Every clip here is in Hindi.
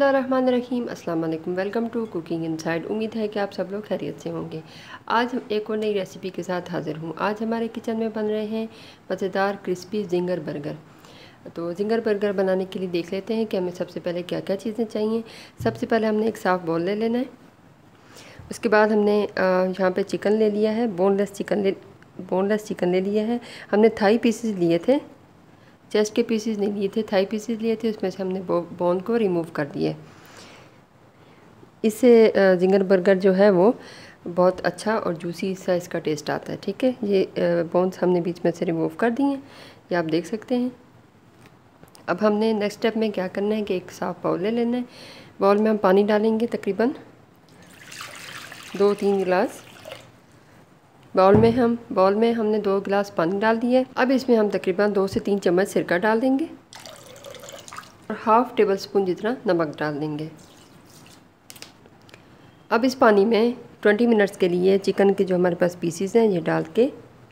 बिस्मिल्लाहिर्रहमानिर्रहीम। अस्सलाम वालेकुम। Welcome to cooking inside. उम्मीद है कि आप सब लोग खैरियत से होंगे। आज हम एक और नई रेसिपी के साथ हाज़िर हूँ। आज हमारे किचन में बन रहे हैं मज़ेदार क्रिस्पी जिंगर बर्गर। तो जिंगर बर्गर बनाने के लिए देख लेते हैं कि हमें सबसे पहले क्या क्या चीज़ें चाहिए। सबसे पहले हमने एक साफ़ बाउल ले लेना है। उसके बाद हमने यहाँ पर चिकन ले लिया है, बोनलेस चिकन ले लिया है। हमने थाई पीसेस लिए थे, चेस्ट के पीसेस नहीं लिए थे, थाई पीसेस लिए थे। उसमें से हमने बोन को रिमूव कर दिए। इससे जिंगर बर्गर जो है वो बहुत अच्छा और जूसी सा इसका टेस्ट आता है। ठीक है, ये बोन्स हमने बीच में से रिमूव कर दिए हैं, ये आप देख सकते हैं। अब हमने नेक्स्ट स्टेप में क्या करना है कि एक साफ़ बाउल ले लेना है। बाउल में हम पानी डालेंगे, तकरीबन 2-3 गिलास। बाउल में हमने 2 गिलास पानी डाल दिया। अब इसमें हम तकरीबन 2 से 3 चम्मच सिरका डाल देंगे और हाफ़ टेबल स्पून जितना नमक डाल देंगे। अब इस पानी में 20 मिनट्स के लिए चिकन के जो हमारे पास पीसीज हैं ये डाल के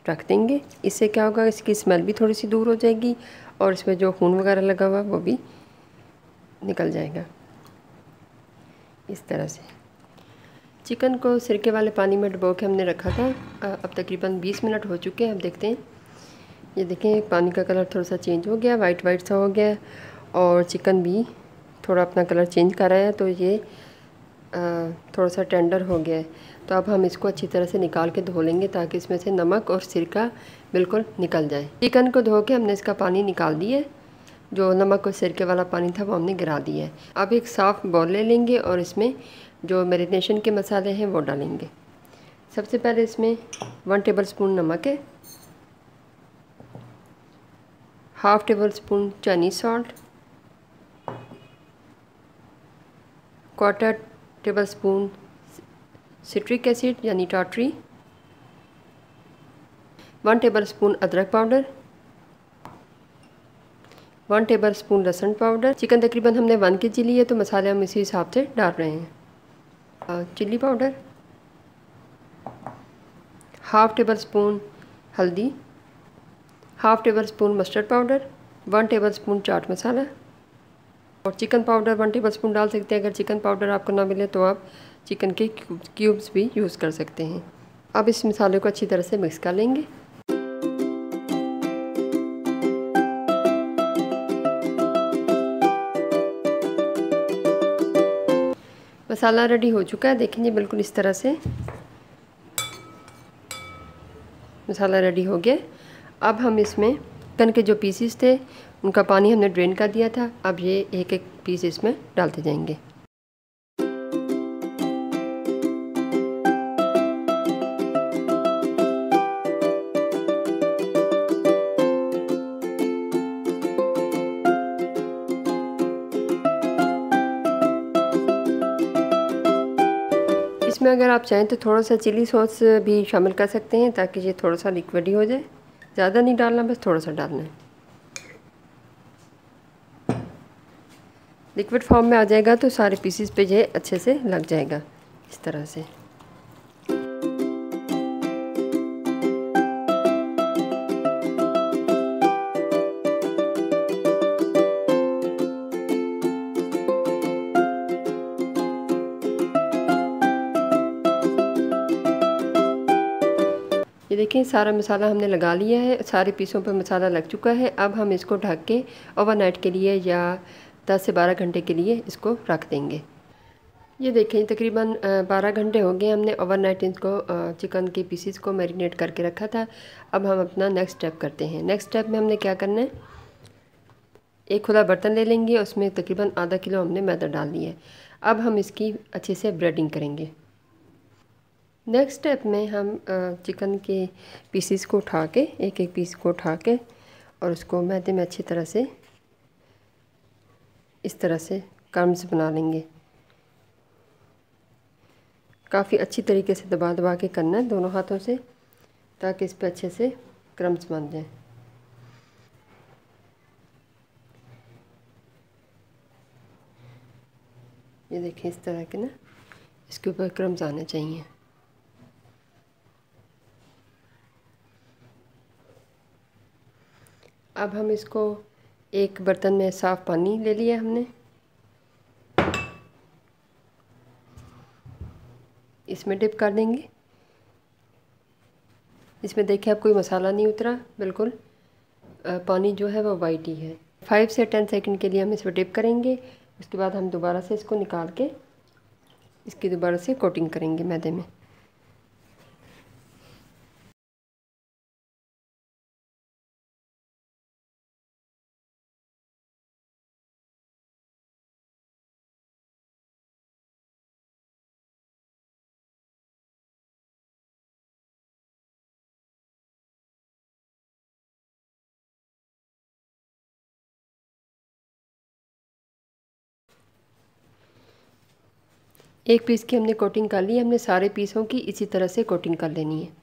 रख देंगे। इससे क्या होगा, इसकी स्मेल भी थोड़ी सी दूर हो जाएगी और इसमें जो खून वगैरह लगा हुआ वो भी निकल जाएगा। इस तरह से चिकन को सिरके वाले पानी में डुबो के हमने रखा था। अब तकरीबन 20 मिनट हो चुके हैं। अब देखते हैं, ये देखें पानी का कलर थोड़ा सा चेंज हो गया, वाइट वाइट सा हो गया और चिकन भी थोड़ा अपना कलर चेंज कर रहा है। तो ये थोड़ा सा टेंडर हो गया है। तो अब हम इसको अच्छी तरह से निकाल के धो लेंगे ताकि इसमें से नमक और सिरका बिल्कुल निकल जाए। चिकन को धो के हमने इसका पानी निकाल दिया है, जो नमक और सिरके वाला पानी था वो हमने गिरा दिया है। अब एक साफ़ बाउल ले लेंगे और इसमें जो मैरिनेशन के मसाले हैं वो डालेंगे। सबसे पहले इसमें 1 टेबल स्पून नमक है, half table spoon Chinese salt, 1/4 table spoon citric acid यानी टाटरी, 1 टेबल स्पून अदरक पाउडर, 1 टेबल स्पून लहसुन पाउडर। चिकन तकरीबन हमने 1 kg ली है तो मसाले हम इसी हिसाब से डाल रहे हैं। Chilli powder, half tablespoon हल्दी, half tablespoon mustard powder, 1 tablespoon chaat masala और चिकन पाउडर 1 टेबल स्पून डाल सकते हैं। अगर चिकन पाउडर आपको ना मिले तो आप चिकन के क्यूब्स भी यूज़ कर सकते हैं। अब इस मसाले को अच्छी तरह से मिक्स कर लेंगे। मसाला रेडी हो चुका है, देखेंगे बिल्कुल इस तरह से मसाला रेडी हो गया। अब हम इसमें चिकन के जो पीसेस थे उनका पानी हमने ड्रेन कर दिया था। अब ये एक एक पीस इसमें डालते जाएंगे। इसमें अगर आप चाहें तो थोड़ा सा चिली सॉस भी शामिल कर सकते हैं ताकि ये थोड़ा सा लिक्विड ही हो जाए। ज़्यादा नहीं डालना, बस थोड़ा सा डालना है। लिक्विड फॉर्म में आ जाएगा तो सारे पीसेस पे ये अच्छे से लग जाएगा इस तरह से। ये देखिए सारा मसाला हमने लगा लिया है, सारे पीसों पर मसाला लग चुका है। अब हम इसको ढक के ओवरनाइट के लिए या 10 से 12 घंटे के लिए इसको रख देंगे। ये देखें तकरीबन 12 घंटे हो गए हमने ओवरनाइट इसको चिकन के पीसेस को मैरिनेट करके रखा था। अब हम अपना नेक्स्ट स्टेप करते हैं। नेक्स्ट स्टेप में हमने क्या करना है, एक खुला बर्तन ले लेंगे, उसमें तकरीबन आधा किलो हमने मैदा डाल दिया है। अब हम इसकी अच्छे से ब्रेडिंग करेंगे। नेक्स्ट स्टेप में हम चिकन के पीसेस को उठा के एक एक पीस को उठा के और उसको मैदे में अच्छी तरह से इस तरह से क्रम्स बना लेंगे। काफ़ी अच्छी तरीके से दबा दबा के करना है दोनों हाथों से ताकि इस पर अच्छे से क्रम्स बन जाए। ये देखिए इस तरह के ना इसके ऊपर क्रम्स आने चाहिए। अब हम इसको एक बर्तन में साफ़ पानी ले लिया हमने, इसमें डिप कर देंगे। इसमें देखिए अब कोई मसाला नहीं उतरा, बिल्कुल पानी जो है वो वाइट ही है। 5 से 10 सेकंड के लिए हम इसमें डिप करेंगे। उसके बाद हम दोबारा से इसको निकाल के इसकी दोबारा से कोटिंग करेंगे मैदे में। एक पीस की हमने कोटिंग कर ली, हमने सारे पीसों की इसी तरह से कोटिंग कर लेनी है।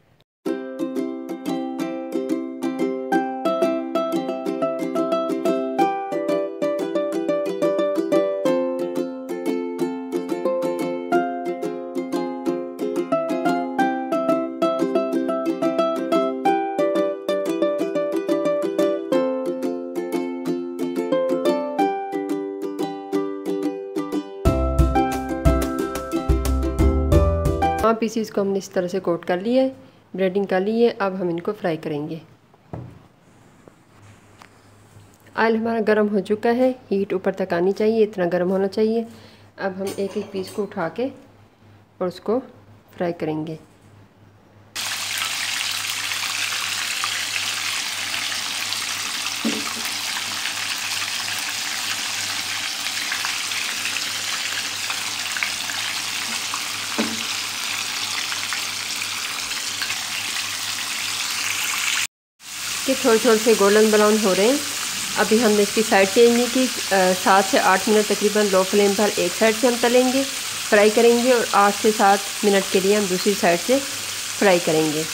पीसीस को हमने इस तरह से कोट कर लिया है, ब्रेडिंग कर ली है। अब हम इनको फ्राई करेंगे। ऑयल हमारा गर्म हो चुका है, हीट ऊपर तक आनी चाहिए, इतना गर्म होना चाहिए। अब हम एक एक पीस को उठा के और उसको फ्राई करेंगे। कि थोड़े थोड़े से गोल्डन ब्राउन हो रहे हैं। अभी हमने इसकी साइड चेंज नहीं की। 7 से 8 मिनट तकरीबन लो फ्लेम पर एक साइड से हम तलेंगे, फ्राई करेंगे, और 8 से 7 मिनट के लिए हम दूसरी साइड से फ्राई करेंगे।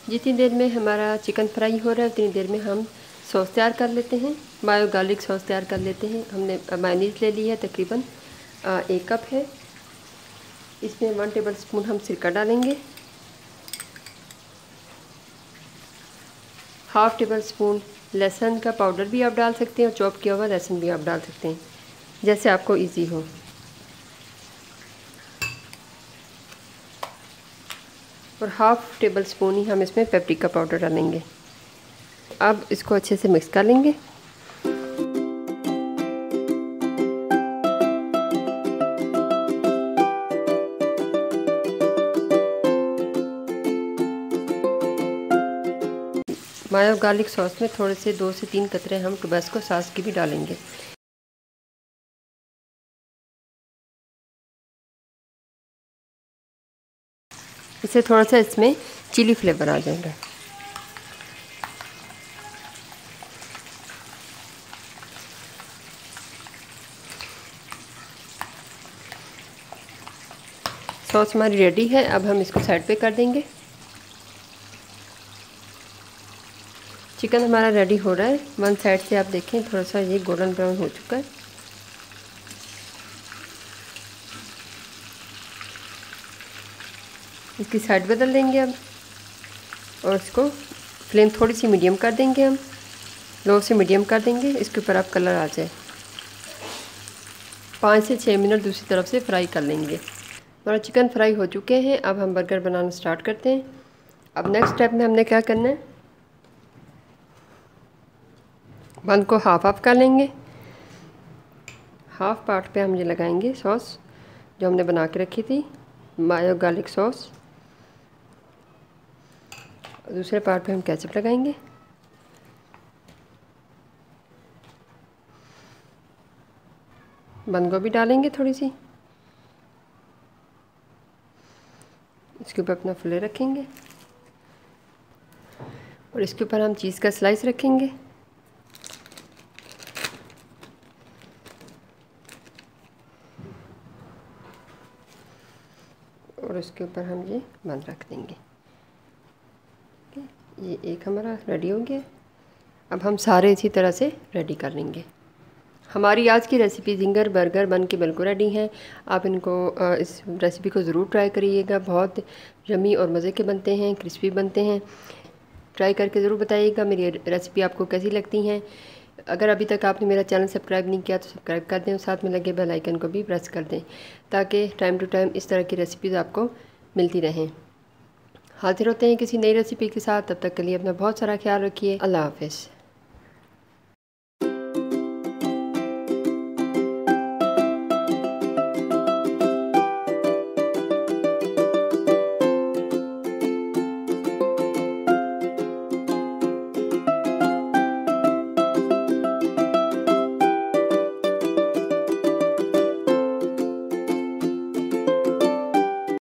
जितनी देर में हमारा चिकन फ्राई हो रहा है उतनी देर में हम सॉस तैयार कर लेते हैं। मायो गार्लिक सॉस तैयार कर लेते हैं। हमने मायोनीज़ ले ली है, तकरीबन 1 कप है। इसमें 1 टेबल स्पून हम सिरका डालेंगे, 1/2 टेबल स्पून लहसुन का पाउडर भी आप डाल सकते हैं, और चॉप किया हुआ लहसुन भी आप डाल सकते हैं, जैसे आपको इजी हो। और 1/2 टेबल स्पून ही हम इसमें पेपरिका पाउडर डालेंगे। अब इसको अच्छे से मिक्स कर लेंगे। मायो गार्लिक सॉस में थोड़े से 2 से 3 कतरे हम टबास्को सॉस की भी डालेंगे। इससे थोड़ा सा इसमें चिली फ्लेवर आ जाएगा। सॉस हमारी रेडी है। अब हम इसको साइड पे कर देंगे। चिकन हमारा रेडी हो रहा है। वन साइड से आप देखें थोड़ा सा ये गोल्डन ब्राउन हो चुका है। इसकी साइड बदल देंगे अब, और इसको फ्लेम थोड़ी सी मीडियम कर देंगे। हम लो से मीडियम कर देंगे। इसके ऊपर अब कलर आ जाए। 5 से 6 मिनट दूसरी तरफ से फ्राई कर लेंगे। हमारा चिकन फ्राई हो चुके हैं। अब हम बर्गर बनाना स्टार्ट करते हैं। अब नेक्स्ट स्टेप में हमने क्या करना है, बन को हाफ कर लेंगे। हाफ पार्ट पे हम ये लगाएंगे सॉस जो हमने बना के रखी थी, मायो गार्लिक सॉस। दूसरे पार्ट पे हम केचप लगाएंगे। बंद गोभी डालेंगे थोड़ी सी। इसके ऊपर अपना फुले रखेंगे, और इसके ऊपर हम चीज़ का स्लाइस रखेंगे। और उसके ऊपर हम ये बंद रख देंगे। ये एक हमारा रेडी हो गया। अब हम सारे इसी तरह से रेडी कर लेंगे। हमारी आज की रेसिपी जिंगर बर्गर बन के बिल्कुल रेडी हैं। आप इनको इस रेसिपी को ज़रूर ट्राई करिएगा। बहुत यम्मी और मज़े के बनते हैं, क्रिस्पी बनते हैं। ट्राई करके ज़रूर बताइएगा मेरी रेसिपी आपको कैसी लगती हैं। अगर अभी तक आपने मेरा चैनल सब्सक्राइब नहीं किया तो सब्सक्राइब कर दें और साथ में लगे बेल आइकन को भी प्रेस कर दें ताकि टाइम टू टाइम इस तरह की रेसिपीज़ आपको मिलती रहें। हाजिर होते हैं किसी नई रेसिपी के साथ, तब तक के लिए अपना बहुत सारा ख्याल रखिए। अल्लाह हाफ़िज़।